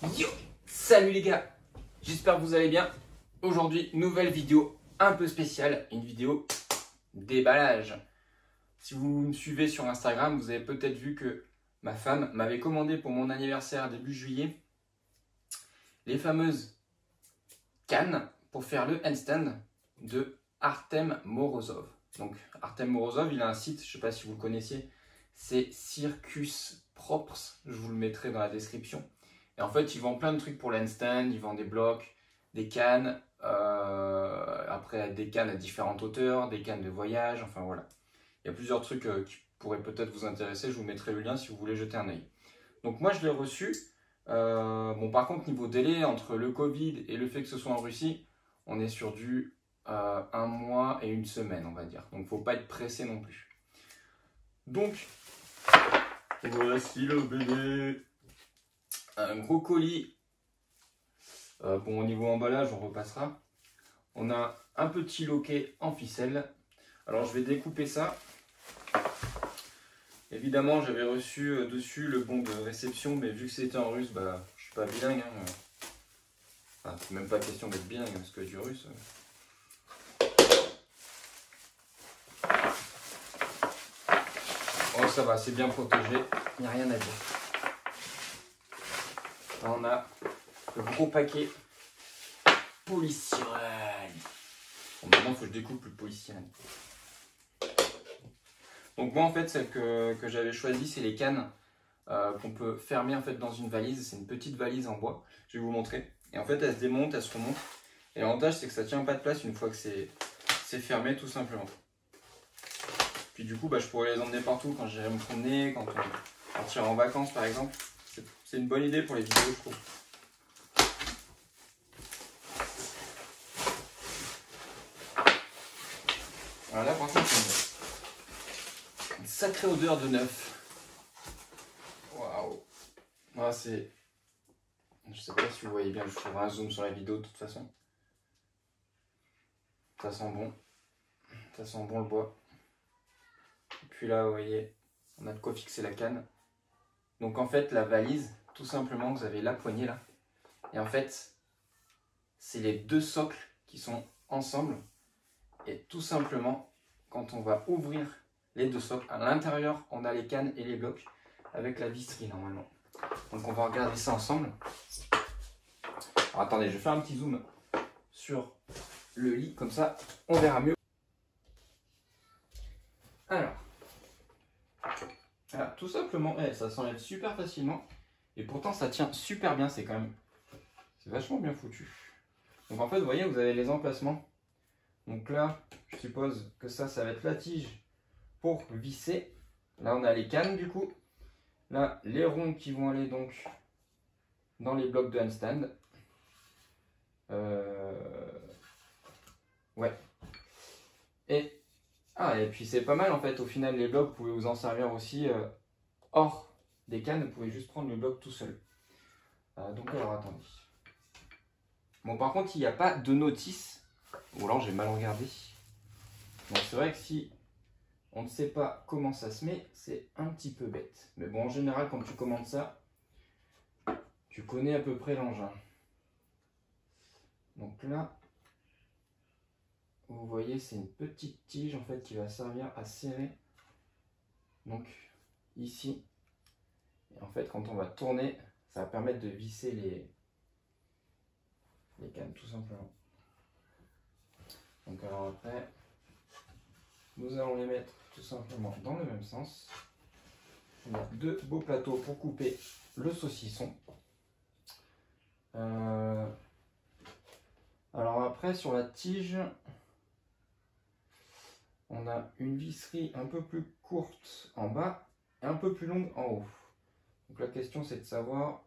Yo! Salut les gars! J'espère que vous allez bien. Aujourd'hui, nouvelle vidéo un peu spéciale, une vidéo déballage. Si vous me suivez sur Instagram, vous avez peut-être vu que ma femme m'avait commandé pour mon anniversaire début juillet les fameuses cannes pour faire le handstand de Artem Morozov. Donc Artem Morozov, il a un site, je ne sais pas si vous le connaissiez, c'est Circus Props, je vous le mettrai dans la description. Et en fait, il vend plein de trucs pour le handstand, il vend des blocs, des cannes, après des cannes à différentes hauteurs, des cannes de voyage, enfin voilà. Il y a plusieurs trucs qui pourraient peut-être vous intéresser, je vous mettrai le lien si vous voulez jeter un œil. Donc moi je l'ai reçu, bon par contre niveau délai, entre le Covid et le fait que ce soit en Russie, on est sur du 1 mois et 1 semaine on va dire. Donc faut pas être pressé non plus. Donc, voici le bébé. Un gros colis. Bon, au niveau emballage, on repassera. On a un petit loquet en ficelle. Alors, je vais découper ça. Évidemment, j'avais reçu dessus le bon de réception, mais vu que c'était en russe, bah, je suis pas bilingue. Hein. Enfin, c'est même pas question d'être bilingue, parce que du russe. Oh, ça va, c'est bien protégé. Il n'y a rien à dire. Là, on a le gros paquet polystyrène. Bon, maintenant, il faut que je découpe le polystyrène. Donc moi, en fait, celle que j'avais choisie, c'est les cannes qu'on peut fermer en fait dans une valise. C'est une petite valise en bois. Je vais vous montrer. Et en fait, elle se démonte, elle se remonte. Et l'avantage, c'est que ça tient pas de place une fois que c'est fermé, tout simplement. Puis du coup, bah, je pourrais les emmener partout quand j'irai me promener, quand on partira en vacances, par exemple. C'est une bonne idée pour les vidéos, je trouve. Alors là, par contre, c'est une sacrée odeur de neuf. Waouh! Ah, c'est... Je sais pas si vous voyez bien, je ferai un zoom sur la vidéo de toute façon. Ça sent bon. Ça sent bon le bois. Et puis là, vous voyez, on a de quoi fixer la canne. Donc en fait, la valise, tout simplement, vous avez la poignée là. Et en fait, c'est les deux socles qui sont ensemble. Et tout simplement, quand on va ouvrir les deux socles, à l'intérieur, on a les cannes et les blocs avec la visserie normalement. Donc on va regarder ça ensemble. Alors attendez, je vais faire un petit zoom sur le lit, comme ça on verra mieux. Alors tout simplement, ça s'enlève super facilement et pourtant ça tient super bien, c'est vachement bien foutu. Donc en fait, vous voyez, vous avez les emplacements. Donc là, je suppose que ça va être la tige pour visser. Là, on a les cannes du coup. Là, les ronds qui vont aller donc dans les blocs de handstand. Ouais. Et puis c'est pas mal en fait. Au final, les blocs, vous pouvez vous en servir aussi hors des cannes. Vous pouvez juste prendre le bloc tout seul. Donc alors, attendez. Bon, par contre, il n'y a pas de notice. Ou alors, j'ai mal regardé. Donc c'est vrai que si on ne sait pas comment ça se met, c'est un petit peu bête. Mais bon, en général, quand tu commandes ça, tu connais à peu près l'engin. Donc là, vous voyez, c'est une petite tige en fait qui va servir à serrer. Donc ici, et en fait, quand on va tourner, ça va permettre de visser les cannes tout simplement. Donc alors après, nous allons les mettre tout simplement dans le même sens. On a deux beaux plateaux pour couper le saucisson. Alors après, sur la tige, on a une visserie un peu plus courte en bas et un peu plus longue en haut. Donc la question, c'est de savoir...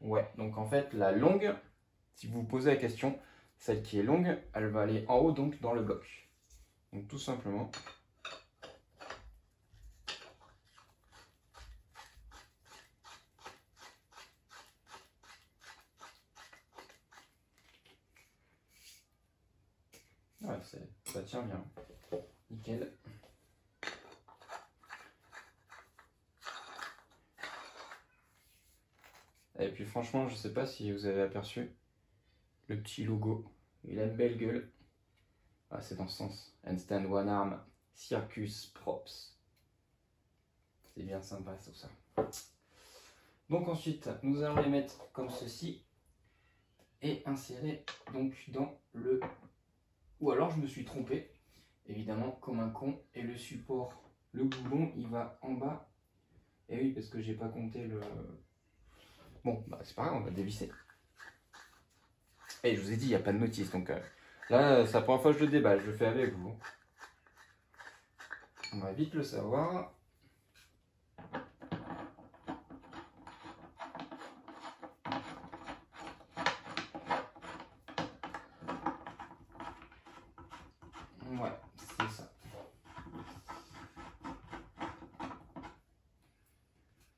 Ouais, donc en fait, la longue, si vous vous posez la question, celle qui est longue, elle va aller en haut, donc dans le bloc. Donc tout simplement... Ouais, ça tient bien. Nickel. Et puis franchement, je sais pas si vous avez aperçu le petit logo. Il a une belle gueule. Ah, c'est dans ce sens. Handstand One Arm Circus Props. C'est bien sympa tout ça. Donc ensuite, nous allons les mettre comme ceci et insérer donc dans le... Ou alors je me suis trompé, évidemment, comme un con, et le support, le boulon, il va en bas. Et oui, parce que j'ai pas compté le... Bon, bah c'est pas grave, on va dévisser. Et je vous ai dit, il n'y a pas de notice, donc là, c'est la première fois que je le déballe, je le fais avec vous. On va vite le savoir. Ouais, c'est ça.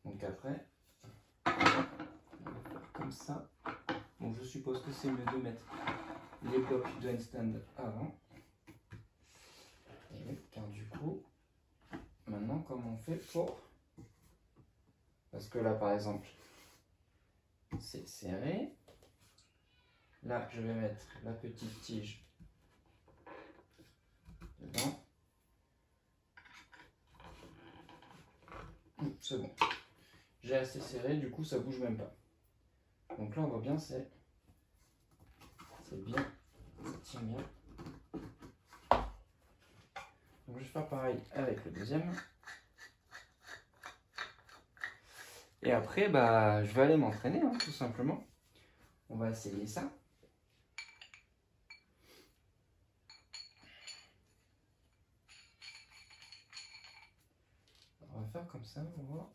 Donc après, on va faire comme ça. Bon, je suppose que c'est mieux de mettre les blocs de handstand avant. Et oui, car du coup, maintenant, comment on fait pour... Parce que là, par exemple, c'est serré. Là, je vais mettre la petite tige dedans. C'est bon. J'ai assez serré, du coup, ça bouge même pas. Donc là, on voit bien, c'est bien, ça tient bien. Donc je vais faire pareil avec le deuxième. Et après, bah, je vais aller m'entraîner, hein, tout simplement. On va essayer ça. On va faire comme ça, on va voir.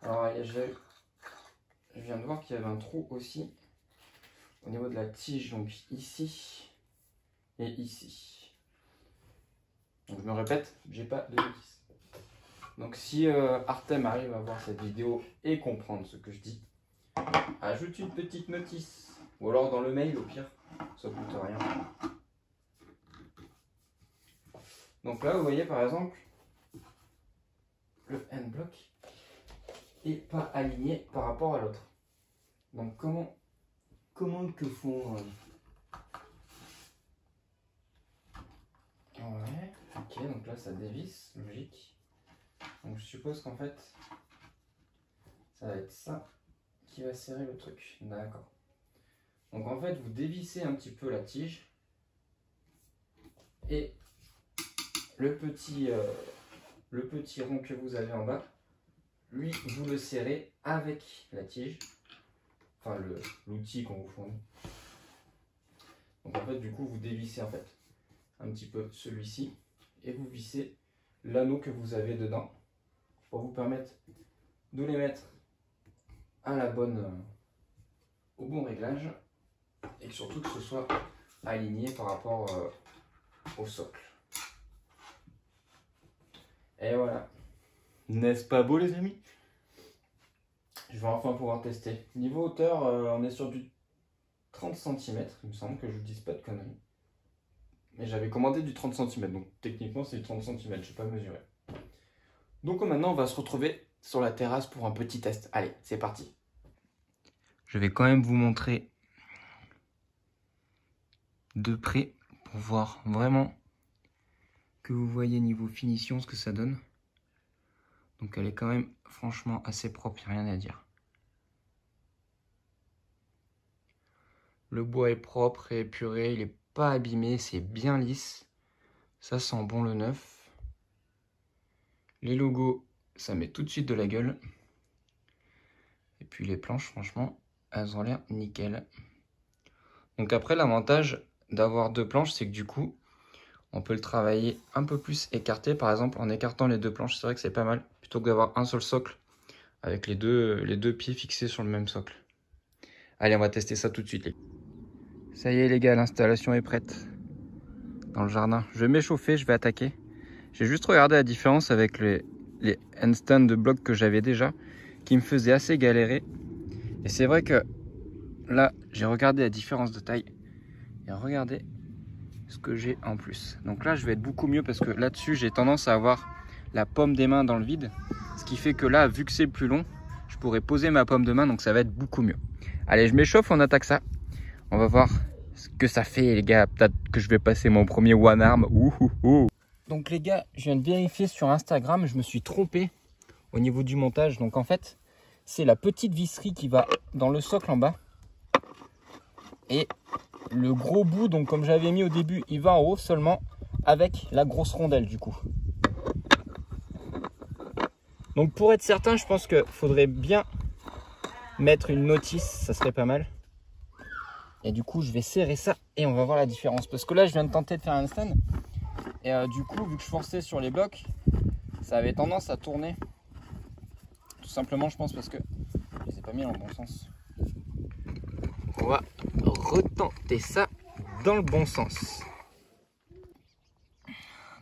Alors, je viens de voir qu'il y avait un trou aussi au niveau de la tige, donc ici et ici. Donc je me répète, j'ai pas de notice. Donc si Artem arrive à voir cette vidéo et comprendre ce que je dis, ajoute une petite notice. Ou alors dans le mail au pire, ça coûte rien. Donc là vous voyez par exemple, le hand block n'est pas aligné par rapport à l'autre. Donc comment que font... Ouais, ok, donc là ça dévisse, logique. Donc je suppose qu'en fait, ça va être ça qui va serrer le truc. D'accord. Donc en fait, vous dévissez un petit peu la tige. Et le petit rond que vous avez en bas, lui, vous le serrez avec la tige. Enfin, l'outil qu'on vous fournit. Donc en fait, du coup, vous dévissez en fait un petit peu celui-ci. Et vous vissez l'anneau que vous avez dedans. Pour vous permettre de les mettre à la bonne, au bon réglage et surtout que ce soit aligné par rapport au socle. Et voilà. N'est-ce pas beau les amis? Je vais enfin pouvoir tester. Niveau hauteur, on est sur du 30 cm, il me semble que je ne vous dise pas de conneries. Mais j'avais commandé du 30 cm, donc techniquement c'est du 30 cm, je ne sais pas mesurer. Donc maintenant on va se retrouver sur la terrasse pour un petit test. Allez, c'est parti. Je vais quand même vous montrer de près pour voir vraiment que vous voyez niveau finition ce que ça donne. Donc elle est quand même franchement assez propre, il n'y a rien à dire. Le bois est propre et épuré, il n'est pas abîmé, c'est bien lisse. Ça sent bon le neuf. Les logos, ça met tout de suite de la gueule. Et puis les planches, franchement, elles ont l'air nickel. Donc après, l'avantage d'avoir deux planches, c'est que du coup, on peut le travailler un peu plus écarté. Par exemple, en écartant les deux planches, c'est vrai que c'est pas mal. Plutôt que d'avoir un seul socle avec les deux pieds fixés sur le même socle. Allez, on va tester ça tout de suite. Ça y est les gars, l'installation est prête dans le jardin. Je vais m'échauffer, je vais attaquer. J'ai juste regardé la différence avec les handstands de blocs que j'avais déjà, qui me faisaient assez galérer. Et c'est vrai que là, j'ai regardé la différence de taille. Et regardez ce que j'ai en plus. Donc là, je vais être beaucoup mieux parce que là-dessus, j'ai tendance à avoir la paume des mains dans le vide. Ce qui fait que là, vu que c'est plus long, je pourrais poser ma paume de main, donc ça va être beaucoup mieux. Allez, je m'échauffe, on attaque ça. On va voir ce que ça fait, les gars. Peut-être que je vais passer mon premier one arm. Donc les gars, je viens de vérifier sur Instagram, je me suis trompé au niveau du montage. Donc en fait, c'est la petite visserie qui va dans le socle en bas. Et le gros bout, donc comme j'avais mis au début, il va en haut seulement avec la grosse rondelle du coup. Donc pour être certain, je pense qu'il faudrait bien mettre une notice, ça serait pas mal. Et du coup, je vais serrer ça et on va voir la différence. Parce que là, je viens de tenter de faire un stand. Et du coup, vu que je forçais sur les blocs, ça avait tendance à tourner. Tout simplement, je pense, parce que je les ai pas mis dans le bon sens. On va retenter ça dans le bon sens.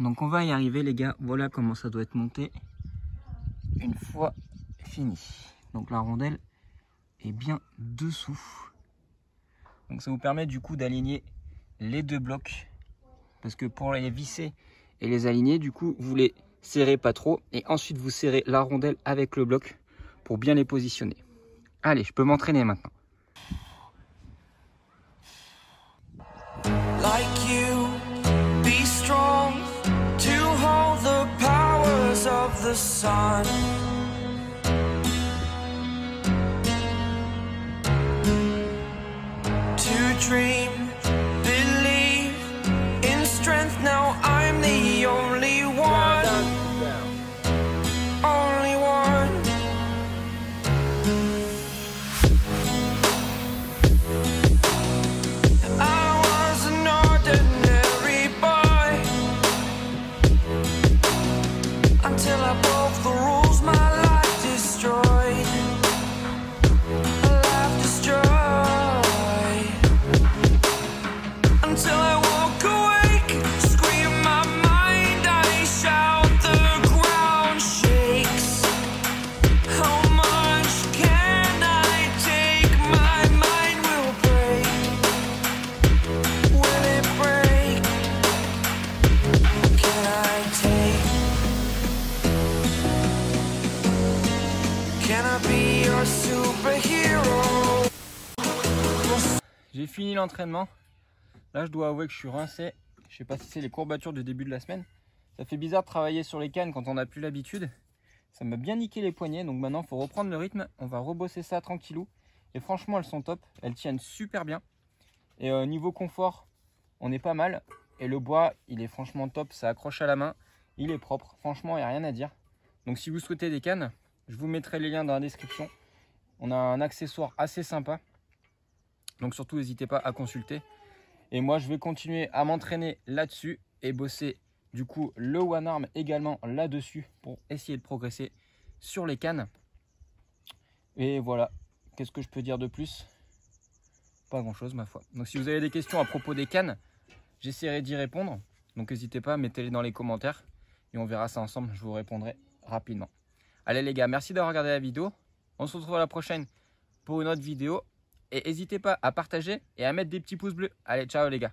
Donc on va y arriver les gars, voilà comment ça doit être monté une fois fini. Donc la rondelle est bien dessous. Donc ça vous permet du coup d'aligner les deux blocs. Parce que pour les visser et les aligner, du coup vous les serrez pas trop. Et ensuite vous serrez la rondelle avec le bloc pour bien les positionner. Allez, je peux m'entraîner maintenant. Like you, be strong to hold the powers of the sun. To dream, believe in strength. Now I'm the only one. Only one. Until I broke the rules, my life destroyed. A life destroyed. Until I walk awake, scream my mind, I shout, the ground shakes. How much can I take? My mind will break. Will it break? Can I take? Can I be your superhero? J'ai fini l'entraînement. Là, je dois avouer que je suis rincé. Je sais pas si c'est les courbatures du début de la semaine. Ça fait bizarre de travailler sur les cannes quand on n'a plus l'habitude. Ça m'a bien niqué les poignets. Donc maintenant, il faut reprendre le rythme. On va rebosser ça tranquillou. Et franchement, elles sont top. Elles tiennent super bien. Et niveau confort, on est pas mal. Et le bois, il est franchement top. Ça accroche à la main. Il est propre. Franchement, il n'y a rien à dire. Donc si vous souhaitez des cannes, je vous mettrai les liens dans la description. On a un accessoire assez sympa. Donc surtout, n'hésitez pas à consulter. Et moi, je vais continuer à m'entraîner là-dessus et bosser du coup le one arm également là-dessus pour essayer de progresser sur les cannes. Et voilà, qu'est-ce que je peux dire de plus? Pas grand-chose ma foi. Donc si vous avez des questions à propos des cannes, j'essaierai d'y répondre. Donc n'hésitez pas, mettez-les dans les commentaires et on verra ça ensemble. Je vous répondrai rapidement. Allez les gars, merci d'avoir regardé la vidéo. On se retrouve à la prochaine pour une autre vidéo. Et n'hésitez pas à partager et à mettre des petits pouces bleus. Allez, ciao les gars.